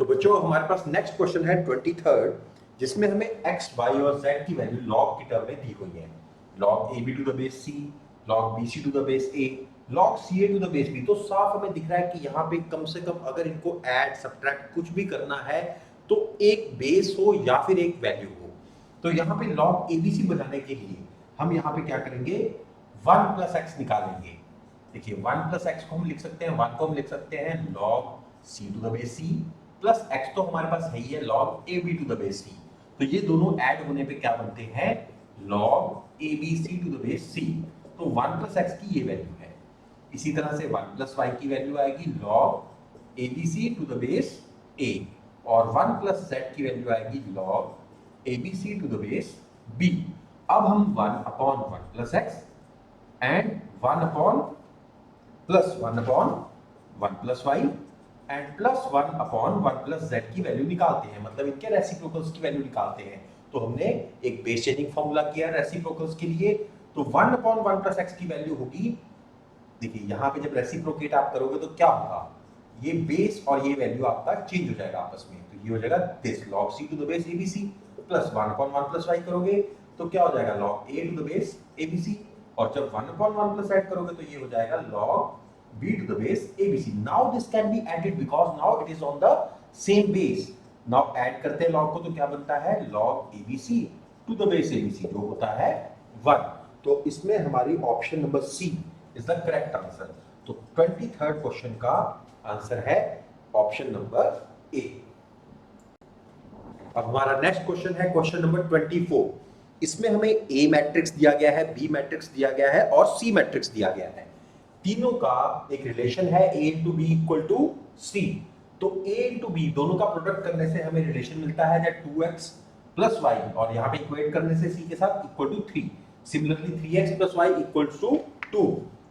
तो बच्चों हमारे पास नेक्स्ट क्वेश्चन है 23rd, जिसमें हमें x, y और z की वैल्यू log की टर्म में दी हुई है। log ab to the base c, log bc to the base a, log ca to the base b। तो साफ हमें दिख रहा है कि यहाँ पे कम से कम अगर इनको ऐड सब्ट्रैक्ट कुछ भी करना है तो एक बेस हो या फिर एक वैल्यू हो। तो यहाँ पे log abc बनाने के लिए हम यहाँ पे क्या करेंगे, 1 प्लस एक्स निकालेंगे। देखिए 1 प्लस एक्स को हम लिख सकते हैं, 1 को हम लिख सकते हैं log c to the base c plus x तो हमारे पास है ही है log ab to the base c। तो ये दोनों ऐड होने पे क्या बनते हैं, log abc to the base c। तो 1 प्लस एक्स की ये वैल्यू है। इसी तरह से 1 प्लस y की वैल्यू आएगी log abc to the base a, और 1 प्लस z की वैल्यू आएगी log abc to the base b। अब हम 1 upon 1 plus x and 1 upon plus 1 upon 1 plus y and plus 1 upon 1 plus z की value निकालते हैं, मतलब इनके रेसिप्रोकल्स की वैल्यू निकालते हैं। तो हमने एक बेस चेंजिंग फॉर्मूला किया रेसिप्रोकल्स के लिए। तो 1 अपॉन 1 प्लस x की वैल्यू होगी, देखिए यहाँ पे जब रेसिप्रोकेट आप करोगे तो क्या होगा, ये बेस और ये वैल्यू आपका चेंज हो जाएगा आपस में। तो ये हो जाएगा this log c to the base abc plus 1 upon 1 plus y करोगे तो क्या हो जाएगा log a to the base abc, और जब 1 upon 1 plus ऐड करोगे तो ये हो जाएगा log b to the base abc। Now this can be added because now it is on the same base. Now add करते हैं log को तो क्या बनता है log abc to the base abc जो होता है 1। तो इसमें हमारी option number C is the correct answer. तो 23rd क्वेश्चन का आंसर है ऑप्शन नंबर ए। अब हमारा नेक्स्ट क्वेश्चन है क्वेश्चन नंबर 24। इसमें हमें ए मैट्रिक्स दिया गया है, बी मैट्रिक्स दिया गया है और सी मैट्रिक्स दिया गया है। तीनों का एक रिलेशन है a into B equal to C. तो a इंटू बी दोनों का प्रोडक्ट करने से हमें रिलेशन मिलता है दैट 2x प्लस वाई, और यहाँ पे इक्वेट करने से c के साथ equal to 3। Similarly 3x plus y equal to 2।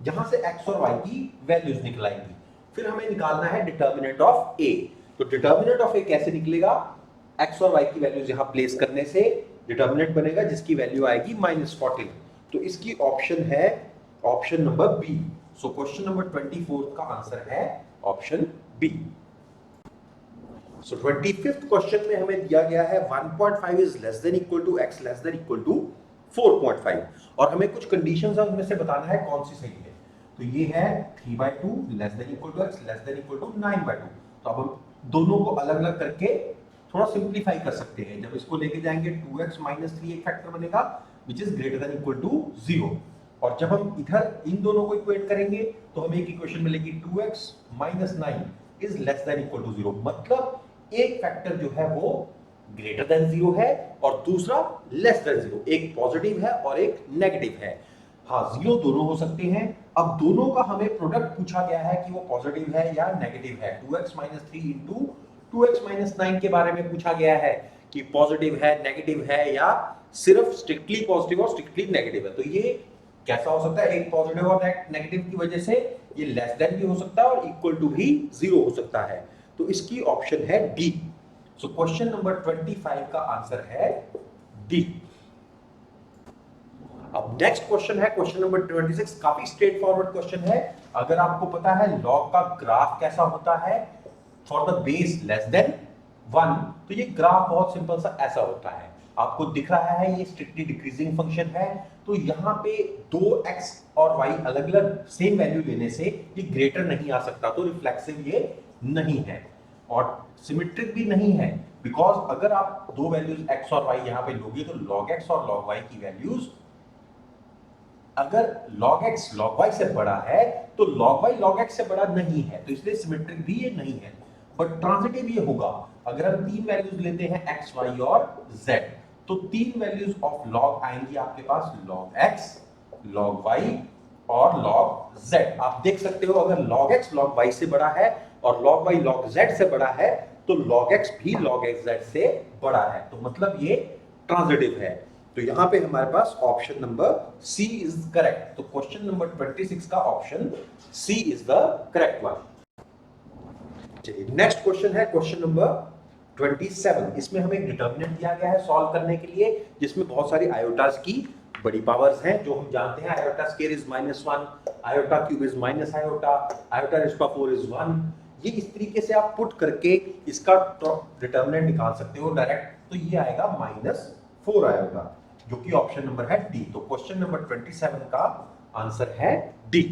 यहाँ से x और y की वैल्यूज निकल आएंगी। फिर हमें निकालना है डिटर्मिनेंट ऑफ a। तो डिटर्मिनेंट ऑफ a कैसे निकलेगा, x और y की वैल्यूज यहाँ प्लेस करने से डिटर्मिनेंट बनेगा जिसकी वैल्यू आएगी -14। तो इसकी ऑप्शन है option number B. So question number 24 का आंसर है ऑप्शन बी। सो 25th क्वेश्चन में हमें दिया गया है 1.5 is less than equal to x less than equal to 4.5, और हमें कुछ कंडीशंस है उनमें से बताना है कौन सी सही है। तो ये है 3/2 less than equal to x less than equal to 9/2। तो अब हम दोनों को अलग अलग करके थोड़ा सिंप्लीफाई कर सकते हैं। जब इसको लेके जाएंगे 2x माइनस 3 एक फैक्टर बनेगा which is greater than equal to 0, और जब हम इधर इन दोनों को इक्वेट करेंगे तो हमें एक इक्वेशन मिलेगी 2x minus 9 is less than equal to 0। मतलब एक फैक्टर जो है वो ग्रेटर देन 0 है और दूसरा लेस देन 0, एक पॉजिटिव है और एक नेगेटिव है। हाँ 0 दोनों हो सकते हैं। अब दोनों का हमें प्रोडक्ट पूछा गया है कि वो पॉजिटिव है या नेगेटिव है। 2x minus 3 into 2x minus 9 के बारे में पूछा गया है कि पॉजिटिव है, नेगेटिव है, या सिर्फ स्ट्रिक्टली पॉजिटिव और स्ट्रिक्टली नेगेटिव है। तो ये कैसा हो सकता है, एक पॉजिटिव और नेगेटिव की वजह से ये लेस देन भी हो सकता है और इक्वल टू भी 0 हो सकता है। तो इसकी ऑप्शन है डी। सो क्वेश्चन नंबर 25 का आंसर है डी। अब नेक्स्ट क्वेश्चन है क्वेश्चन नंबर 26। काफी स्ट्रेट फॉरवर्ड क्वेश्चन है। अगर आपको पता है लॉग का ग्राफ कैसा होता है for the base less than 1, तो ये ग्राफ बहुत सिंपल सा ऐसा होता है। आपको दिख रहा है ये स्ट्रिक्टली डिक्रीजिंग फंक्शन है। तो यहाँ पे 2x और y अलग अलग सेम वैल्यू लेने से ये ग्रेटर नहीं आ सकता, तो रिफ्लेक्सिव ये नहीं है और सिमेट्रिक भी नहीं है। बिकॉज अगर आप दो वैल्यूज x और y यहाँ पे लोगे तो log x और log y की वैल्यूज, अगर log x log y से बड़ा है तो log y log x से बड़ा नहीं है, तो इसलिए सिमेट्रिक भी ये नहीं है। बट ट्रांजिटिव ये होगा। अगर हम तीन वैल्यूज लेते हैं x, y और z, तो तीन वैल्यूज ऑफ log आएंगी आपके पास log x, log y और log z। आप देख सकते हो अगर log x log y से बड़ा है और log y log z से बड़ा है तो log x भी log z से बड़ा है, तो मतलब ये ट्रांजिटिव है। तो यहां पे हमारे पास option number C is correct. तो क्वेश्चन नंबर 26 का option C is the correct one. चलिए नेक्स्ट क्वेश्चन है क्वेश्चन नंबर 27। इसमें हमें एक डिटर्मिनेंट दिया गया है सॉल्व करने के लिए, जिसमें बहुत सारी आयोटास की बड़ी पावर्स हैं जो हम जानते हैं। Iota square is -1, iota cube is -iota, iota raise to 4 is 1, ये इस तरीके से आप पुट करके इसका डिटर्मिनेंट निकाल सकते हो डायरेक्ट, तो ये आएगा -4 आएगा, जो कि ऑप्शन नंबर है डी। तो क्वेश्चन नंबर 27 का आंसर है डी।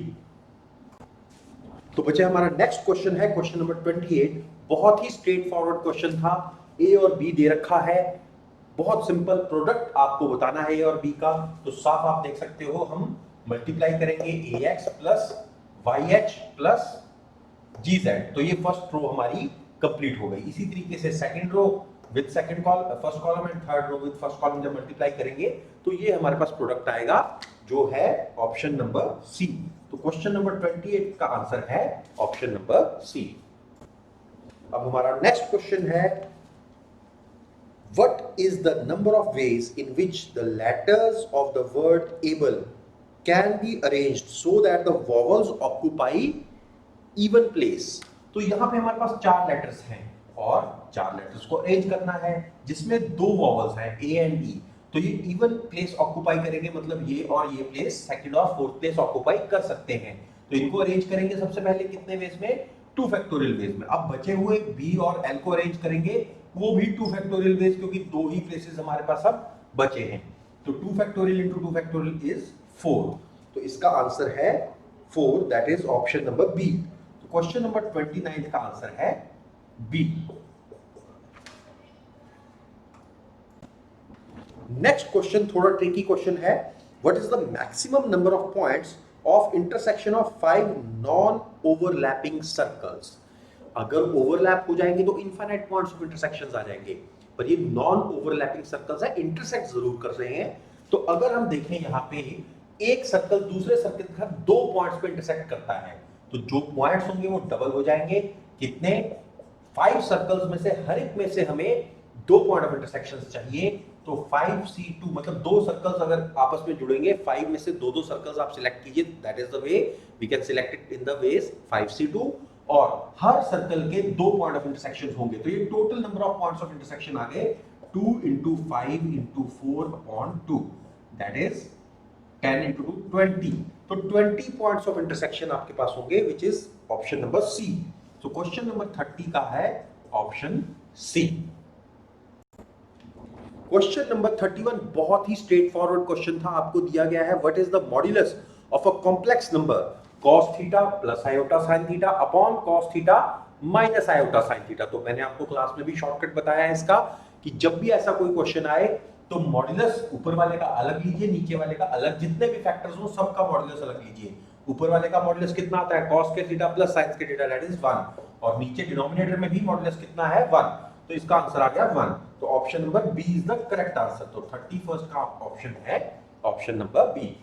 तो बचे हमारा नेक्स्ट क्वेश्चन है क्वेश्चन नंबर 28। बहुत ही स्ट्रेट फॉरवर्ड क्वेश्चन था, ए और बी दे रखा है, बहुत सिंपल प्रोडक्ट आपको बताना है ए और बी का। तो साफ आप देख सकते हो, हम मल्टीप्लाई करेंगे ax plus yh plus gz, तो ये फर्स्ट रो हमारी कंप्लीट हो गई। इसी तरीके से second row with second column, first column and third row with first column जब मल्टीप्लाई करेंगे तो ये हमारे पास प्रोडक्ट आएगा, जो है ऑप्शन नंबर सी। तो क्वेश्चन नंबर 28 का आंसर है ऑप्शन नंबर सी। अब हमारा नेक्स्ट क्वेश्चन है, what is the number of ways in which the letters of the word able can be arranged so that the vowels occupy even place? तो यहां पे हमारे पास 4 letters हैं और 4 लेटर्स को अरेंज करना है, जिसमें 2 वॉवल्स हैं ए एंड ई। तो ये इवन प्लेस ऑक्यूपाई करेंगे, मतलब ये और ये प्लेस सेकंड और फोर्थ प्लेस ऑक्यूपाई कर सकते हैं। तो इनको अरेंज करेंगे सबसे पहले कितने वेज में, 2 फैक्टोरियल वेज में। अब बचे हुए बी और एल को अरेंज करेंगे, वो भी 2 फैक्टोरियल वेज, क्योंकि 2 ही प्लेसेस हमारे पास अब बचे हैं। तो 2 फैक्टोरियल इंटू 2 फैक्टोरियल इज 4। तो इसका आंसर है 4, that is option number B. तो क्वेश्चन नंबर 29 का आंसर है बी। नेक्स्ट क्वेश्चन थोड़ा ट्रिकी क्वेश्चन है, what is the maximum number of points of intersection of 5 non overlapping circles? अगर overlap हो जाएंगे तो इनफाइनाइट पॉइंट्स ऑफ इंटरसेक्शंस आ जाएंगे, पर ये नॉन ओवरलैपिंग सर्कल्स है, इंटरसेक्ट जरूर कर रहे हैं। तो अगर हम देखें यहाँ पे एक सर्कल दूसरे सर्कल के साथ 2 पॉइंट्स पे इंटरसेक्ट करता है, तो जो पॉइंट्स होंगे वो डबल हो जाएंगे। कितने? 5 सर्कल्स में से हर एक में से हमें 2 पॉइंट ऑफ इंटरसेक्शन चाहिए। तो 5C2 मतलब 2 सर्कल्स अगर आपस में जुड़ेंगे, 5 में से 2-2 सर्कल्स आप सिलेक्ट कीजिए, that is the way we can select it in the ways 5C2, और हर सर्कल के 2 पॉइंट ऑफ इंटरसेक्शन होंगे। तो ये total number of points of intersection आ गए 2 × 5 × 4/2, दैट इज 10 × 2 20। तो 20 पॉइंट्स ऑफ इंटरसेक्शन आपके पास होंगे, which is option number C. तो क्वेश्चन नंबर 30 का है ऑप्शन सी। क्वेश्चन नंबर 31 बहुत ही स्ट्रेट फॉरवर्ड क्वेश्चन था, आपको दिया गया है what is the modulus of a complex number cos theta plus iota sin theta upon cos theta minus iota sin theta. तो मैंने आपको क्लास में भी शॉर्टकट बताया है इसका, कि जब भी ऐसा कोई क्वेश्चन आए तो मॉड्यूलस ऊपर वाले का अलग लीजिए, नीचे वाले का अलग, जितने भी फैक्टर्स हो सबका मॉड्यूलस अलग लीजिए। ऊपर वाले का मॉड्यूलस कितना आता है, cos के थीटा प्लस sin के थीटा, दैट इज 1, और नीचे डिनोमिनेटर में भी मॉड्यूलस कितना है, 1। तो इसका आंसर आ गया 1। तो option number B is the correct answer. तो 31 का ऑप्शन है ऑप्शन नंबर बी।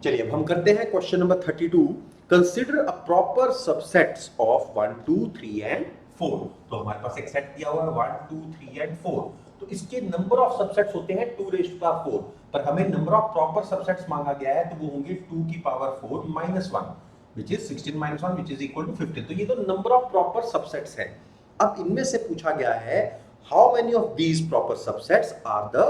चलिए अब हम करते हैं question number 32। Consider a proper subsets of 1 2 3 and 4। तो हमारे पास एक सेट दिया हुआ है 1 2 3 एंड 4। तो इसके नंबर ऑफ सबसेट्स होते हैं 2⁴, पर हमें नंबर ऑफ प्रॉपर सबसेट्स मांगा गया है, तो वो होंगे 2⁴ -1, which is 16 - 1 which is equal to 15। तो ये तो नंबर ऑफ प्रॉपर सबसेट्स है। अब इनमें से पूछा गया है how many of these proper subsets are the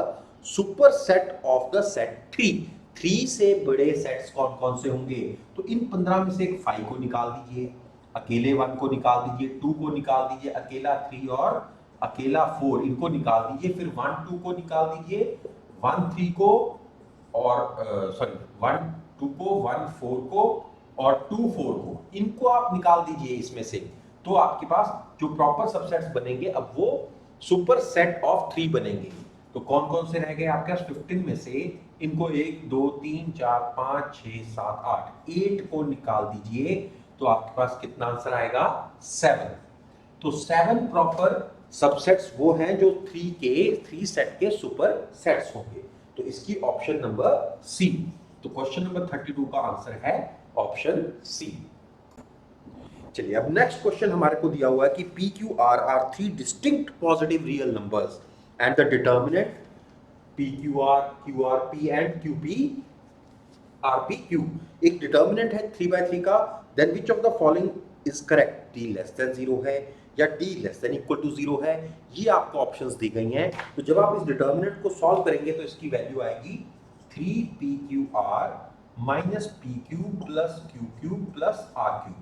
superset of the set 3। 3 से बड़े सेट्स कौन कौन से होंगे? तो इन 15 में से एक 5 को निकाल दीजिए, अकेले 1 को निकाल दीजिए, 2 को निकाल दीजिए, अकेला 3 और अकेला 4 इनको निकाल दीजिए, फिर 1 2 को निकाल दीजिए, 1 3 को और सॉरी 1 2 को, 1 4 को और 2 4 को, इनको आप निकाल दीजिए इसमें से। तो आपके पास जो प्रॉपर सबसेट्स बनेंगे अब वो सुपर सेट ऑफ 3 बनेंगे। तो कौन कौन से रह गए आपके पास 15 में से? इनको 1 2 3 4 5 6 7 8 8 को निकाल दीजिए, तो आपके पास कितना आंसर आएगा? 7। तो 7 प्रॉपर सबसेट्स वो हैं जो 3 सेट के सुपर सेट्स होंगे। तो इसकी ऑप्शन नंबर सी। तो क्वेश्चन नंबर 32 का आंसर है ऑप्शन सी। चलिए अब नेक्स्ट क्वेश्चन हमारे को दिया हुआ है कि P Q R are 3 distinct positive real numbers and the determinant P Q R Q R P and Q P R P Q। एक डिटर्मिनेंट है 3/3 का, then which of the following is correct? D less than 0 है या D less than equal to 0 है, ये आपको options दी गई हैं। तो जब आप इस डिटर्मिनेंट को सॉल्व करेंगे तो इसकी वैल्यू आएगी 3PQR - PQ + QQ + RQ।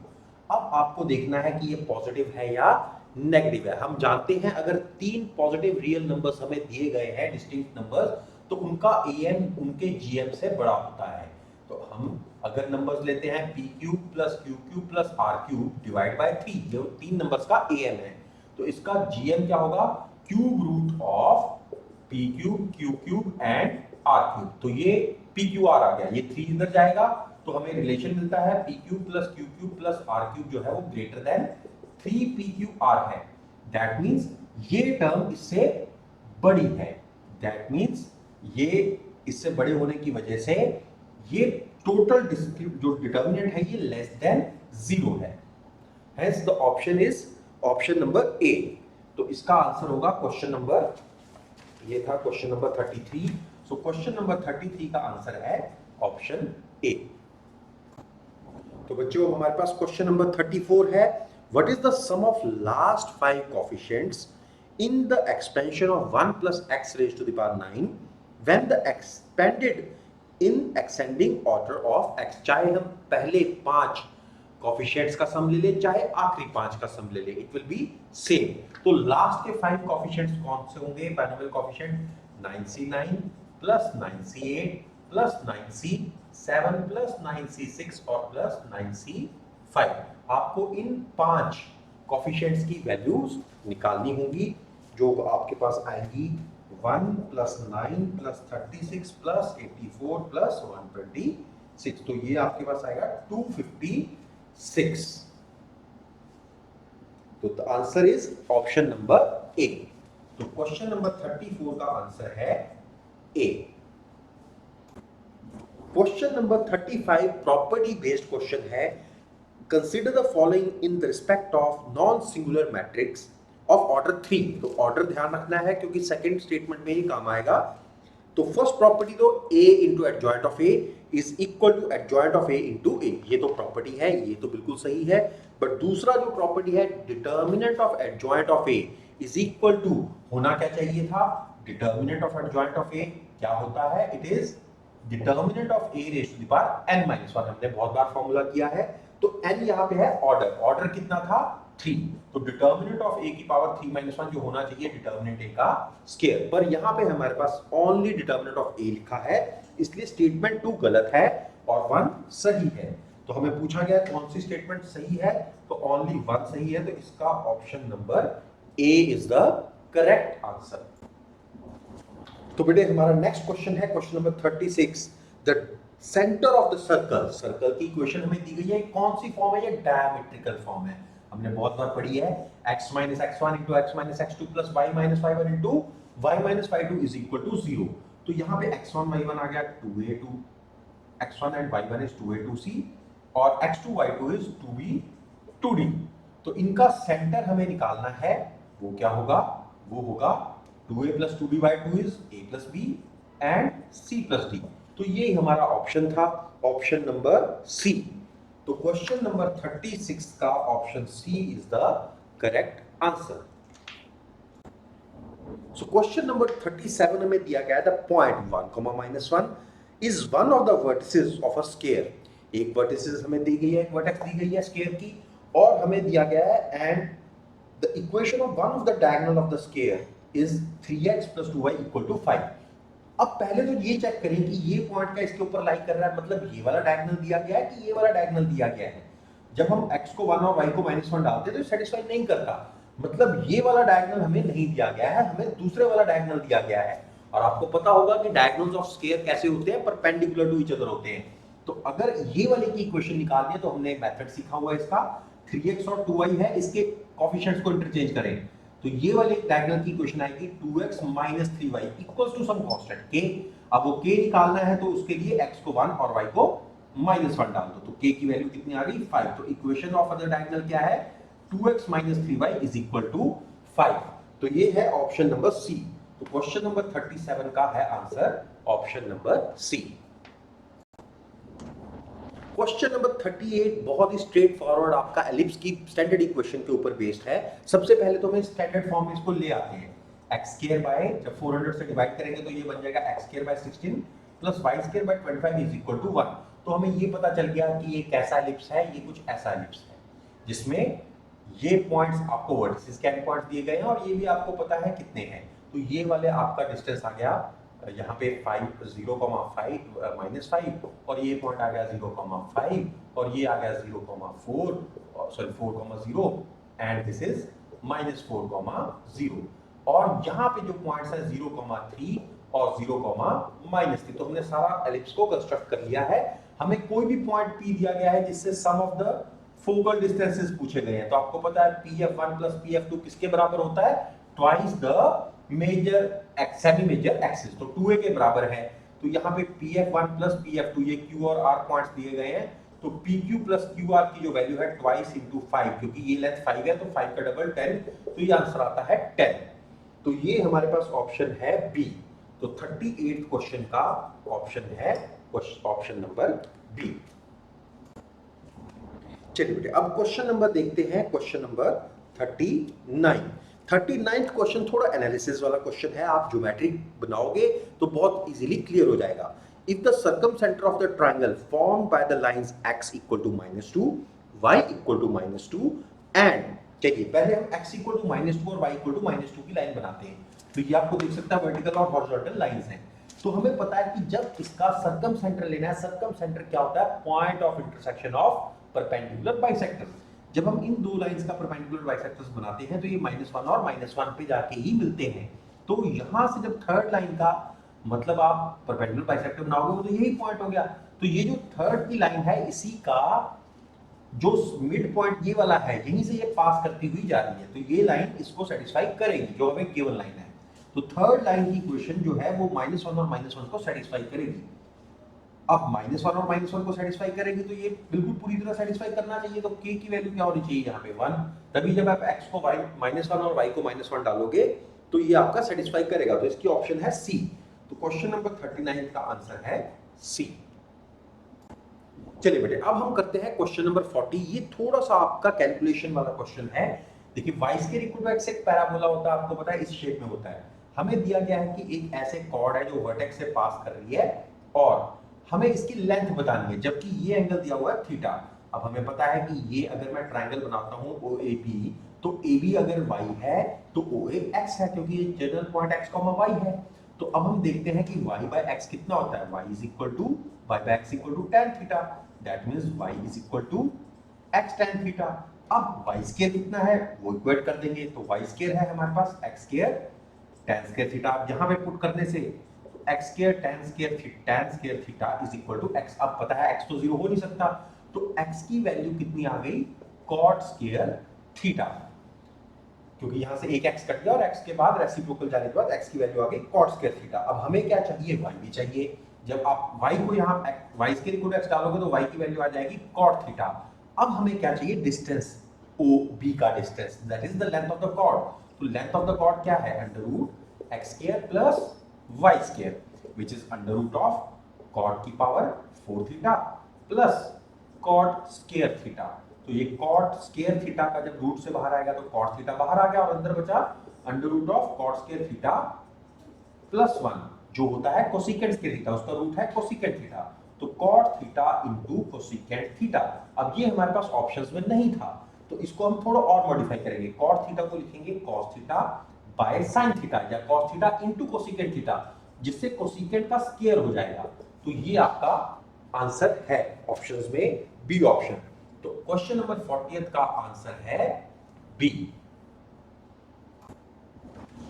अब आपको देखना है कि ये पॉजिटिव है या नेगेटिव है। हम जानते हैं अगर 3 पॉजिटिव रियल नंबर्स हमें दिए गए हैं, डिस्टिंक्ट नंबर्स, तो उनका am उनके gm से बड़ा होता है। तो हम अगर नंबर्स लेते हैं p cube plus q cube plus r cube divide by 3, ये 3 नंबर्स का am है, तो इसका gm क्या होगा, cube root of p cube q cube and r cube. तो ये p q r आ गया, ये 3 इधर जाएगा तो हमें रिलेशन मिलता है p cube plus q cube plus r cube जो है वो ग्रेटर देन 3pqr है। दैट मींस ये टर्म इससे बड़ी है, दैट मींस ये इससे बड़े होने की वजह से ये टोटल जो डिटर्मिनेंट है ये लेस देन 0 है। Hence the option is option number A. तो इसका आंसर होगा क्वेश्चन नंबर, ये था क्वेश्चन नंबर 33। सो क्वेश्चन नंबर 33 का आंसर है ऑप्शन ए। तो बच्चों हमारे पास क्वेश्चन नंबर 34 है, what is the sum of last 5 coefficients in the expansion of 1 plus x raised to the power 9 when the expanded in ascending order of x। चाहे हम पहले 5 coefficients का सम ले ले चाहे आखिरी 5 का सम ले ले, it will be same। तो लास्ट के 5 coefficients कौन से होंगे, binomial coefficient 9c9 plus 9c8 plus 9c7 plus 9c6 और plus 9c5। आपको इन 5 कोफिशिएंट्स की वैल्यूज निकालनी होंगी जो आपके पास आएंगी 1 प्लस 9 प्लस 36 प्लस 84 प्लस 126। तो ये आपके पास आएगा 256। तो the answer is option number A. तो क्वेश्चन नंबर 34 का आंसर है A. Question number 35 property based question है। Consider the following in the respect of non-singular matrix of order 3। तो ऑर्डर ध्यान रखना है क्योंकि सेकंड स्टेटमेंट में ही काम आएगा। तो फर्स्ट प्रॉपर्टी तो a into adjoint of a is equal to adjoint of a into a, ये तो प्रॉपर्टी है, ये तो बिल्कुल सही है। बट दूसरा जो प्रॉपर्टी है determinant of adjoint of a is equal to, होना क्या चाहिए था, determinant of adjoint of a क्या होता है, it is determinant of a raise to the power n-1। हमने बहुत बार फॉर्मूला किया है। तो n यहाँ पे है ऑर्डर, ऑर्डर कितना था 3, तो डिटर्मिनेंट ऑफ a की पावर 3-1 जो होना चाहिए डिटर्मिनेंट a का स्क्वायर। पर यहाँ पे हमारे पास ओनली डिटर्मिनेंट ऑफ a लिखा है, इसलिए स्टेटमेंट 2 गलत है और 1 सही है। तो हमें पूछा गया कौन सी स्टेटमेंट सही है, तो ओनली 1 सही है। तो इसका option number a is the correct answer. तो बेटे हमारा नेक्स्ट क्वेश्चन है question number 36। The centre of the circle, circle की इक्वेशन हमें दी गई है, कौन सी फॉर्म है, ये डायमेट्रिकल फॉर्म है, हमने बहुत बार पढ़ी है। x minus x1 into x minus x2 plus y minus y1 into y minus y2 is equal to 0। तो यहाँ पे x1 y1 आ गया 2a2, x1 and y1 is 2a 2c और x2 y2 is 2b 2d। तो इनका centre हमें निकालना है, वो क्या होगा, वो होगा 2a plus 2b by 2 is a plus b and c plus d। तो ये हमारा ऑप्शन था, ऑप्शन नंबर सी। तो क्वेश्चन नंबर 36 का option C is the correct answer. So question number 37 में दिया गया the point 1, -1 is one of the vertices of a square. एक वर्टिसेस हमें दी गई है, एक वर्टेक्स दी गई है स्क्वायर की, और हमें दिया गया है and the equation of one of the diagonal of the square is 3x + 2y = 5। अब पहले तो ये चेक करें कि ये पॉइंट का इसके ऊपर लाइक कर रहा है, मतलब ये वाला डायगोनल दिया गया है कि ये वाला डायगोनल दिया गया है। जब हम x को 1 और y को -1 डालते हैं तो सेटिस्फाई नहीं करता, मतलब ये वाला डायगोनल हमें नहीं दिया गया है, हमें दूसरे वाला डायगोनल दिया गया है। और आपको पता होगा कि डायगोनल्स ऑफ स्क्वायर कैसे होते हैं, परपेंडिकुलर टू ईच अदर होते हैं। तो अगर ये वाले की इक्वेशन निकालनी है तो हमने एक मेथड सीखा हुआ है इसका, 3x और 2y है, इसके कोएफिशिएंट्स को इंटरचेंज करें तो ये वाले डायगोनल की इक्वेशन आएगी 2x - 3y = some constant k। अब वो k निकालना है तो उसके लिए x को 1 और y को -1 डाल दो, तो k की वैल्यू कितनी आ गई 5। तो इक्वेशन ऑफ अदर डायगोनल क्या है, 2x - 3y = 5। तो ये है ऑप्शन नंबर सी। तो क्वेश्चन नंबर 37 का है answer option number C. Question number 38 बहुत ही स्ट्रेट फॉरवर्ड आपका एलिप्स की स्टैंडर्ड इक्वेशन के ऊपर बेस्ड है। सबसे पहले तो हमें स्टैंडर्ड फॉर्म में इसको ले आते हैं, x² बाय, जब 400 से डिवाइड करेंगे तो ये बन जाएगा x² bye 16 plus y² bye 25 = 1। तो हमें ये पता चल गया कि ये कैसा एलिप्स है, ये कुछ ऐसा एलिप्स है। जिसमें ये पॉइंट्स आपको वर्टिसेस के पॉइंट्स दिए गए हैं और ये भी आपको पता है कितने हैं। तो ये वाले आपका डिस्टेंस आ गया यहाँ पे 5 0,5 -5 और ये पॉइंट आ गया 0,5 और ये आ गया 0,4 सॉरी 4,0 एंड दिस इज -4,0 और यहाँ पे जो पॉइंट्स है 0,3 और 0,-3। तो हमने सारा एलिप्स को कंस्ट्रक्ट कर लिया है। हमें कोई भी पॉइंट P दिया गया है जिससे सम ऑफ द फोकल डिस्टेंसेस पूछे गए हैं। तो आपको पता है PF1 प्लस PF2 किसके बराबर होता है? Twice the major semi major axis. तो 2a के बराबर है। तो यहाँ पे PF1 प्लस PF2 ये Q और R पॉइंट्स दिए गए हैं। तो PQ प्लस QR की जो वैल्यू है ट्वाइस इंटू 5, क्योंकि ये लेंथ 5 है तो 5 का डबल 10, तो ये आंसर आता है 10। तो ये हमारे पास ऑप्शन है बी। तो 38th क्वेश्चन का ऑप्शन है ऑप्शन नंबर बी। चलिए बेटे अब क्वेश्चन नंबर देखते हैं, क्वेश्चन नंबर 39। 39th क्वेश्चन थोड़ा एनालिसिस वाला क्वेश्चन है। आप ज्योमेट्री बनाओगे तो बहुत इजीली क्लियर हो जाएगा। If the circumcentre of the triangle formed by the lines x equal to -2, y equal to -2 and, चलिए पहले हम x इक्वल टू -2 और y इक्वल टू -2 की लाइन बनाते हैं। तो ये आपको दिख सकता है वर्टिकल और हॉरिजॉन्टल लाइंस हैं। तो हमें पता है कि जब इसका सर्कमसेंटर लेना है, सर्कमसेंटर क्या होता है? Point of intersection of perpendicular bisectors. जब हम इन दो लाइंस का परपेंडिकुलर बाइसेक्टर्स बनाते हैं तो ये -1 और -1 पे जाके ही मिलते हैं। तो यहां से जब थर्ड लाइन का मतलब आप परपेंडिकुलर बाइसेक्टर बनाओगे तो यही पॉइंट हो गया। तो ये जो थर्ड की लाइन है इसी का जो मिड पॉइंट ये वाला है, यहीं से ये पास करती हुई जा रही है। तो ये लाइन इसको सेटिस्फाई करेगी, जो हमें गिवन लाइन है। तो थर्ड लाइन की इक्वेशन जो है वो -1 और -1 को सेटिस्फाई करेगी। अब -1 और -1 को सेटिस्फाई करेगी तो ये बिल्कुल पूरी तरह सेटिस्फाई करना चाहिए। तो k की वैल्यू क्या होनी चाहिए यहाँ पे? 1। तभी जब आप x को -1 और y को -1 डालोगे तो ये आपका सेटिस्फाई करेगा। तो इसकी ऑप्शन है सी। तो क्वेश्चन नंबर 39 का आंसर है सी। चलिए बेटे अब हम करते हैं क्वेश्चन नंबर 40। ये थोड़ा सा आपका कैलकुलेशन वाला क्वेश्चन है। देखिए y square equal to x एक पैराबोला होता है, आपको पता है इस शेप में होता है। हमें दिया गया है कि एक ऐसे कॉर्ड है जो वर्टेक्स से पास कर रही है और हमें इसकी लेंथ बतानी है, जबकि ये एंगल दिया हुआ है थीटा। अब हमें पता है कि ये अगर मैं ट्रायंगल बनाता हूं OAB, तो AB अगर y है तो OA x है, क्योंकि ये जनरल पॉइंट x, y है। तो अब हम देखते हैं कि y by x कितना होता है? y is equal to y by x equal to tan theta. That means y is equal to x tan theta. अब y स्क्वायर कितना है वो इक्वेट कर देंगे। तो y स्क्वायर है हमारे पास x square tan square theta. अब यहाँ पे पुट करने से x square tan square theta is equal to x। अब पता है x तो 0 हो नहीं सकता, तो x की वैल्यू कितनी आ गई? cot स्क्वायर थीटा, क्योंकि यहां से एक x कट गया और x के बाद रेसिप्रोकल जाने के बाद x की वैल्यू आ गई cot स्क्वायर थीटा। अब हमें क्या चाहिए? y भी चाहिए। जब आप y को यहाँ y square equal to x डालोगे तो y की वैल्यू आ जाएगी cot थीटा। अब हमें क्या चाहिए? डिस्टेंस OB का distance, that is the length of the chord. तो लेंथ ऑफ द कॉर्ड क्या है? √ x square plus y square, which is √ of cot की power 4 theta plus cot square theta. तो ये cot स्क्वायर थीटा का जब root से बाहर आएगा तो cot थीटा बाहर आ गया और अंदर बचा √ of cot square theta plus 1, जो होता है कोसिकेंट स्क्वायर थीटा, उसका रूट है कोसिकेंट थीटा। तो cot theta into cosecant theta. अब ये हमारे पास ऑप्शंस में नहीं था, तो इसको हम थोड़ा और मॉडिफाई करेंगे। cot थीटा को लिखेंगे cos theta by sin theta या cos theta into cosecant theta, जिससे कोसिकेंट का स्क्वायर हो जाएगा। तो ये आपका आंसर है ऑप्शंस में बी ऑप्शन। तो क्वेश्चन नंबर 40th का आंसर है B.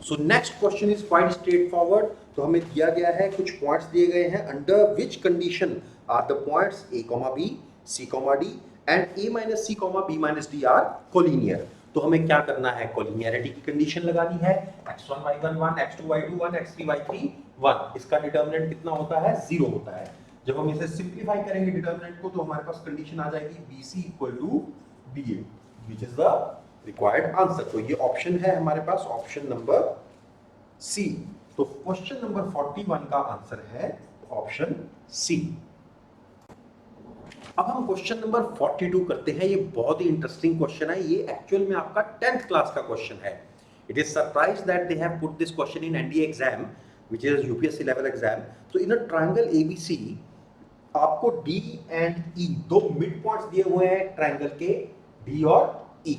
So next question is quite straightforward. तो हमें दिया गया है, कुछ पॉइंट्स दिए गए हैं। Under which condition are the points a, b, c, d and a - c, b - d are collinear. तो हमें क्या करना है? कोलिनियरिटी की कंडीशन लगानी है। x1 y1 1, x2 y2 1, x3 y3 1। इसका डिटर्मिनेंट कितना होता है? 0 होता है। जब हम इसे सिंपलीफाई करेंगे डिटर्मिनेंट को, तो हमारे पास कंडीशन आ जाएगी BC equal to BA, which is the required answer. तो ये ऑप्शन है हमारे पास, ऑप्शन नंबर सी। तो क्वेश्चन नंबर 41 का आंसर है ऑप्शन सी। अब हम क्वेश्चन नंबर 42 करते हैं। ये बहुत ही इंटरेस्टिंग क्वेश्चन है। ये एक्चुअल में आपका 10th क्लास का क्वेश्चन है। It is surprise that they have put this question in NDA exam, which is UPSC level exam. तो इन अ ट्रायंगल ABC आपको D एंड E दो मिड पॉइंट्स दिए हुए हैं ट्रायंगल के डी और ई,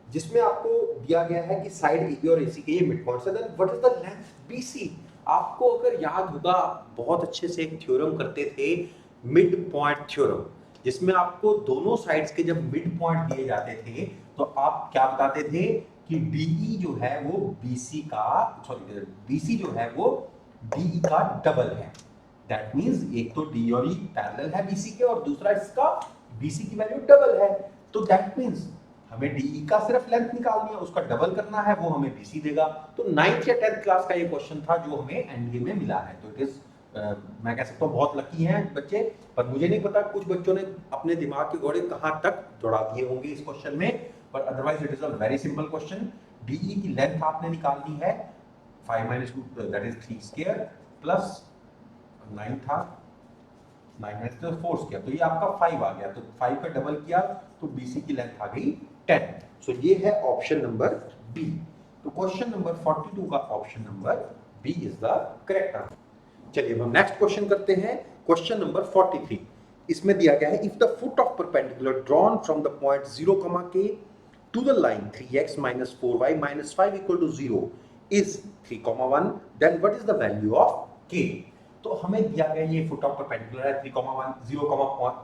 जिसमें आपको दिया गया है कि साइड ए बी और ए सी के ये मिड पॉइंट्स है, then what is the length B C. आपको अगर याद होगा, बहुत अच्छे से एक थ्योरम करते थे, मिड पॉइंट थ्योरम, जिसमें आपको दोनों साइड्स के जब मिड पॉइंट दिए जाते थे तो आप क्या बताते थे कि डीई जो है वो बीसी का, सॉरी बीसी जो है वो डीई का डबल है। दैट मींस एक तो डी और ई पैरेलल है बीसी के और दूसरा इसका बीसी की वैल्यू डबल है। तो दैट मींस हमें डीई का सिर्फ लेंथ निकालनी है, उसका डबल करना है, वो हमें बीसी देगा। तो 9th या 10th क्लास का ये क्वेश्चन था जो हमें एनडीए में मिला है। तो इट इज मैं कह सकता हूँ बहुत लकी हैं बच्चे, पर मुझे नहीं पता कुछ बच्चों ने अपने दिमाग के घोड़े कहाँ तक दौड़ा दिए होंगे इस क्वेश्चन में, पर otherwise it is a very simple question. DE की लेंथ आपने निकालनी है 5 minus 2 that is 3 square plus 9 था 9 माइनस 4 स्क्वायर, तो ये आपका 5 आ गया। तो 5 का डबल किया तो बीसी की लेंथ आ गई 10। सो ये है ऑप्शन नंबर बी। तो क्वेश्चन नंबर 42 का option number B is the correct answer. चलिए हम नेक्स्ट क्वेश्चन करते हैं, क्वेश्चन नंबर 43। इसमें दिया गया है if the foot of perpendicular drawn from the point 0, k to the line 3x minus 4y minus 5 equal to 0 is 3, 1, then what is the value of k। तो हमें दिया गया ये फुट ऑफ परपेंडिकुलर है 3, 1, 0,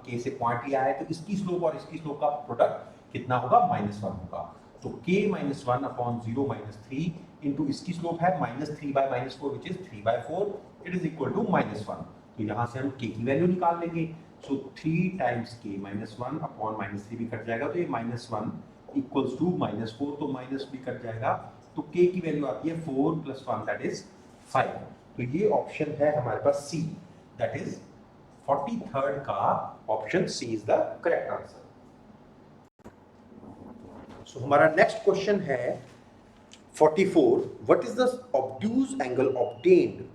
k से point लिया है, तो इसकी स्लोप और इसकी स्लोप का प्रोडक्ट कितना होगा, -1 होगा। तो k -1 अपॉन 0 -3 इंटू इसकी स्लोप है -3 by -4 which is 3/4, it is equal to -1। तो यहाँ से हम k की वैल्यू निकाल लेंगे। सो 3 टाइम्स k -1 अपॉन -3 भी कट जाएगा, तो ये -1 इक्वल्स टू -4, तो माइनस भी कट जाएगा, तो k की वैल्यू आती है 4 + 1 दैट इज 5। तो ये ऑप्शन है हमारे पास सी, दैट इज 43rd का option C is the correct answer. So हमारा नेक्स्ट क्वेश्चन है 44, what is the obtuse angle obtained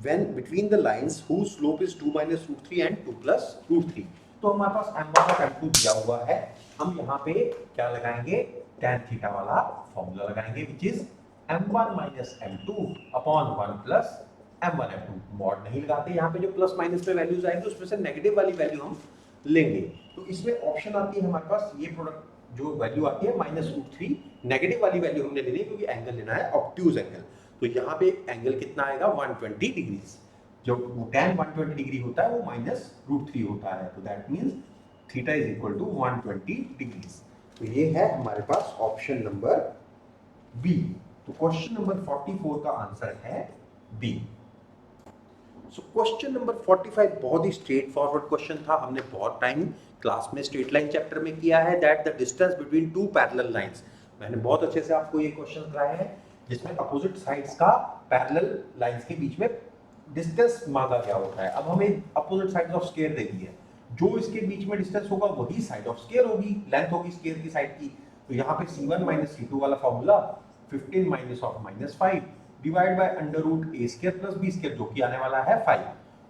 when between the lines whose slope is 2 minus root 3 and 2 plus root 3। तो हमारे पास m1 और m2 दिया हुआ है, हम यहाँ पे क्या लगाएंगे, tan थीटा वाला फॉर्मूला लगाएंगे which is m1 minus m2 upon 1 plus m1 m2। Mod नहीं लगाते, यहाँ पे जो प्लस माइनस में वैल्यूज आएंगे उसमें से नेगेटिव वाली वैल्यू हम लेंगे। तो इसमें ऑप्शन आती है हमारे पास, ये प्रोडक्ट जो वैल्यू आती है -√3, नेगेटिव वाली वैल्यू हमने लेनी है क्योंकि एंगल लेना है ऑब्ट्यूज एंगल। तो यहाँ पे एंगल कितना आएगा 120 डिग्रीज, जो tan 120 डिग्री होता है वो -√3 होता है, तो that means theta is equal to 120 degrees. तो ये है हमारे पास ऑप्शन नंबर बी। तो क्वेश्चन नंबर 44 का आंसर है बी। सो क्वेश्चन नंबर 45 बहुत ही स्ट्रेट फॉरवर्ड क्वेश्चन था, हमने बहुत टाइम क्लास में स्ट्रेट लाइन चैप्टर में किया है, that the distance between two parallel lines. मैंने बहुत अच्छे से आपको ये क्वेश्चन कराए हैं जिसमें अपोजिट साइड्स का पैरेलल लाइंस के बीच में डिस्टेंस मांगा गया होता है। अब हमें अपोजिट साइड्स ऑफ स्क्वायर दे दी है, जो इसके बीच में डिस्टेंस होगा वही साइड ऑफ स्क्वायर होगी, लेंथ होगी स्क्वायर की साइड की। तो यहाँ पे c1 - c2 वाला formula 15 minus of -5 divide by √a² + b² जो कि आने वाला है 5।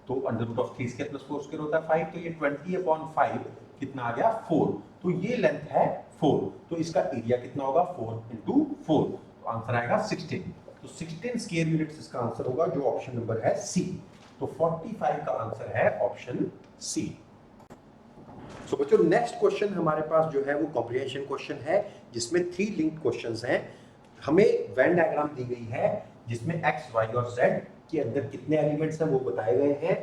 तो √3² + 4² होता है 5, तो ये 20/5 कितना आ गया 4। तो ये लेंथ है 4, तो इसका एरिया कितना होगा 4 × 4, तो आंसर आएगा 16। तो 16 स्क्वायर यूनिट्स इसका आंसर होगा, जो ऑप्शन नंबर है सी। तो 45 का आंसर है ऑप्शन सी। सो बच्चों नेक्स्ट क्वेश्चन हमारे पास जो है वो कॉम्प्रिहेंशन क्वेश्चन है, जिसमें 3 लिंक्ड क्वेश्चंस हैं। हमें वेन डायग्राम दी गई है जिसमें x, y और z के अंदर कितने एलिमेंट्स हैं वो बताए गए हैं,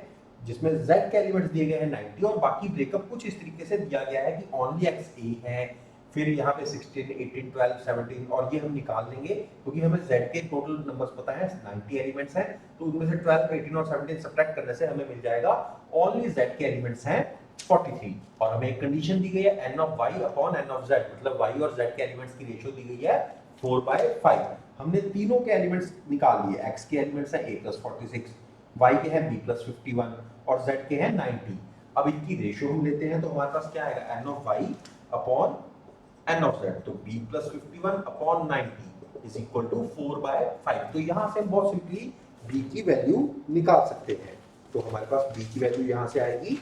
जिसमें z के एलिमेंट्स दिए गए हैं 90 और बाकी ब्रेकअप कुछ इस तरीके से दिया गया है कि ओनली x a है, फिर यहाँ पे 16, 18, 12, 17 और ये हम निकाल लेंगे क्योंकि हमें z के टोटल नंबर्स पता है 90 एलिमेंट्स हैं, तो उनमें से 12, 18 और 17 सब्ट्रैक्ट करने से हमें मिल जाएगा ओनली z के एलिमेंट्स हैं 43। और हमें एक कंडीशन दी गई है n of y upon n of z, मतलब y और z के एलिमेंट्स की रेशियो दी गई है 4/5। हमने तीनों के एलिमेंट्स निकाल लिए, x के एलिमेंट्स हैं a + 46, y के हैं b + 51 और z के हैं 90। अब इनकी रेशियो हम लेते हैं तो हमारे पास क्या आएगा n of y upon n of z, तो b + 51 अपॉन 90 इज इक्वल टू 4/5। तो यहाँ से हम बहुत सिंपली b की वैल्यू निकाल सकते हैं। तो हमारे पास b की वैल्यू यहाँ से आएगी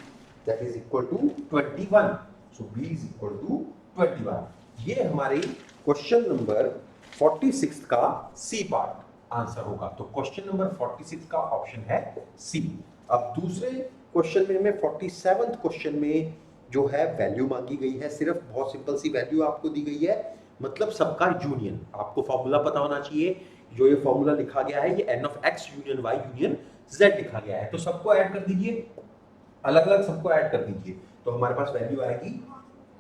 that is equal to 21। So b is equal to 21। ये हमारी क्वेश्चन नंबर 46 का सी पार्ट आंसर होगा। तो क्वेश्चन नंबर 46 का ऑप्शन है सी। अब दूसरे क्वेश्चन में हमें 47th क्वेश्चन में जो है वैल्यू मांगी गई है, सिर्फ बहुत सिंपल सी वैल्यू आपको दी गई है, मतलब सबका यूनियन। आपको फॉर्मूला पता होना चाहिए, जो ये फॉर्मूला लिखा गया है ये n of x union y union z लिखा गया है। तो सबको ऐड कर दीजिए, अलग अलग सबको ऐड कर दीजिए, तो हमारे पास वैल्यू आएगी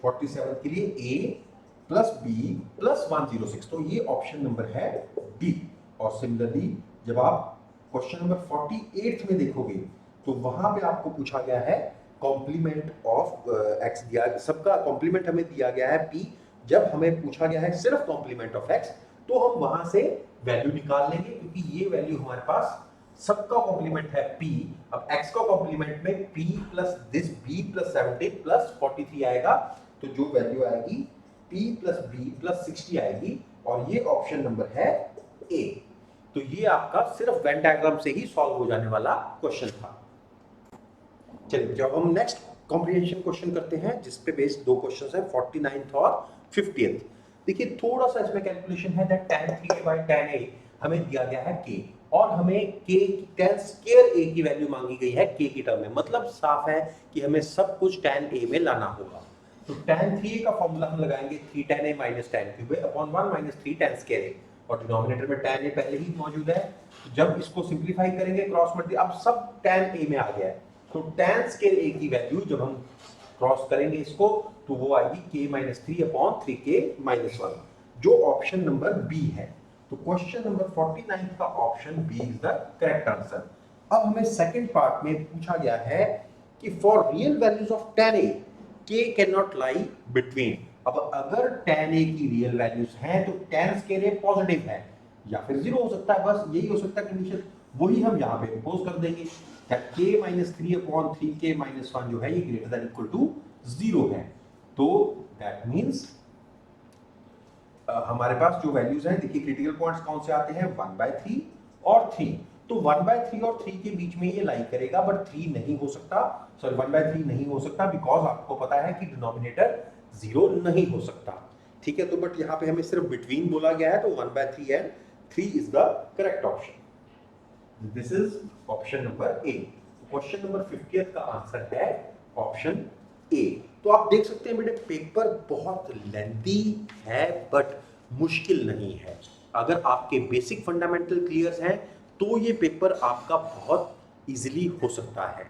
47 के लिए a प्लस बी प्लस 106, तो ये ऑप्शन नंबर है डी। और सिमिलरली जब आप क्वेश्चन नंबर 48 में देखोगे तो वहां पे आपको पूछा गया है कॉम्प्लीमेंट ऑफ एक्स दिया, सबका कॉम्प्लीमेंट हमें दिया गया है p। जब हमें पूछा गया है सिर्फ कॉम्प्लीमेंट ऑफ x, तो हम वहां से वैल्यू निकाल लेंगे, क्योंकि ये वैल्यू हमारे पास सबका कॉम्प्लीमेंट है p। अब x का कॉम्प्लीमेंट में p plus this b plus 17 plus 43 आएगा, तो जो वैल्यू आएगी p प्लस b प्लस 60 आएगी, और ये ऑप्शन नंबर है a। तो ये आपका सिर्फ वेन डायग्राम से ही सॉल्व हो जाने वाला क्वेश्चन था। चलिए जब हम नेक्स्ट कॉम्प्रिहेंशन क्वेश्चन करते हैं, जिसपे बेस्ड दो क्वेश्चंस हैं, 49th और 50th। देखिए थोड़ा सा इसमें कैलकुलेशन है that tan 3a by tan a हमें दिया गया है k, और हमें k tan स्क्वायर a की वैल्यू मांगी गई है k की टर्म में, मतलब साफ है कि हमें सब कुछ tan a में लाना होगा। तो tan 3a का फॉर्मूला हम लगाएंगे 3 tan a minus tan cube a upon 1 minus 3 tan square a, और डिनोमिनेटर में tan a पहले ही मौजूद है। जब इसको सिंप्लीफाई करेंगे क्रॉस मल्टी, अब सब tan a में आ गया है, तो tan स्क्वायर a की वैल्यू जब हम क्रॉस करेंगे इसको, तो वो आएगी k minus 3 upon 3k minus 1, जो ऑप्शन नंबर बी है। तो क्वेश्चन नंबर 49 का option B is the correct answer. अब हमें सेकंड पार्ट में पूछा गया है कि for real values of tan a k can not lie between. अब अगर tan a की रियल वैल्यूज हैं तो tan स्क्वायर a पॉजिटिव है या फिर जीरो हो सकता है, बस यही हो सकता है कंडीशन, वही हम यहाँ पे इंपोज कर देंगे that k minus 3 upon 3k minus 1 जो है ये ग्रेटर देन इक्वल टू 0 है। तो दैट मींस हमारे पास जो वैल्यूज हैं, देखिए क्रिटिकल पॉइंट्स कौन से आते हैं 1/3 और 3, तो 1/3 और 3 के बीच में ये लाई करेगा, बट 3 नहीं हो सकता, सॉरी 1/3 नहीं हो सकता, बिकॉज आपको पता है कि डिनोमिनेटर 0 नहीं हो सकता। ठीक है, तो बट यहाँ पे हमें सिर्फ बिटवीन बोला गया है, तो 1/3 and 3 is the correct option. This is option number A. Question number 50th का आंसर है ऑप्शन ए। तो आप देख सकते हैं बेटे पेपर बहुत लेंथी है बट मुश्किल नहीं है। अगर आपके बेसिक फंडामेंटल क्लियर हैं तो ये पेपर आपका बहुत इजीली हो सकता है।